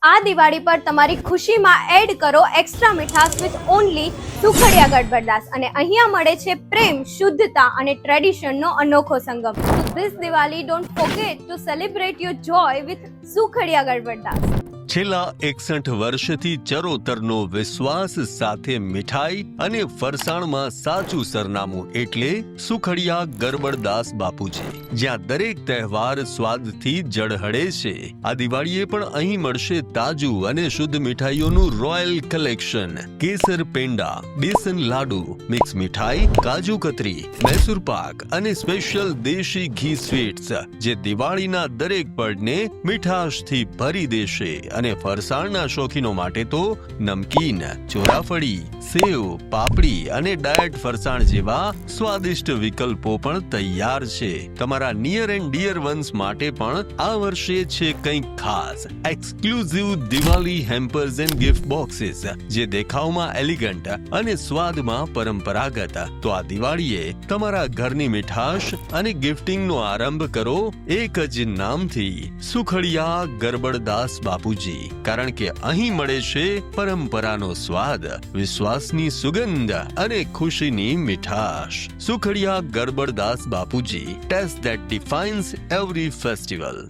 આ દિવાળી પર તમારી ખુશીમાં એડ કરો એક્સ્ટ્રા મીઠાશ વિથ ઓનલી સુખડિયા ગડબડદાસ અને અહીંયા મળે છે પ્રેમ, શુદ્ધતા અને ટ્રેડિશનનો અનોખો સંગમ. So this Diwali don't forget to celebrate your joy with Sukhadia ગડબડદાસ. છેલ્લા 61 વર્ષથી ચરોતરનો વિશ્વાસ સાથે મીઠાઈ અને ફરસાણમાં સાચું સરનામું એટલે સુખડિયા ગરબડદાસ બાપુજી, જ્યાં દરેક તહેવાર સ્વાદથી ઝળહળે છે. આ દિવાળીએ પણ અહીં મળશે તાજું અને શુદ્ધ મીઠાઈઓનું રોયલ કલેક્શન. કેસર પેંડા, બેસન લાડુ, મિક્સ મીઠાઈ, કાજુ કતરી, મૈસૂર પાક અને સ્પેશિયલ દેશી ઘી સ્વીટ્સ, જે દિવાળીના દરેક પળને મીઠાશથી ભરી દેશે. અને ફરસાણના શોખીનો માટે તો નમકીન, ચોરાફળી, સેવ, પાપડી અને ડાયટ ફરસાણ જેવા સ્વાદિષ્ટ વિકલ્પો પણ તૈયાર છે. તમારા નિયર એન્ડ ડિયર વન્સ માટે પણ આ વર્ષે છે કંઈક ખાસ. Exclusive Diwali hampers and gift boxes, જે દેખાવમાં એલિગન્ટ અને સ્વાદમાં પરંપરાગત. તો આ દિવાળીએ તમારા ઘરની મીઠાશ અને ગિફ્ટિંગનો આરંભ કરો એક જ નામથી, સુખડિયા ગરબડદાસ બાપુજી. કારણ કે અહીં મળે છે પરંપરાનો સ્વાદ, વિશ્વાસની સુગંધ અને ખુશીની મીઠાશ. સુખડિયા ગરબડદાસ બાપુજી, test that defines every festival.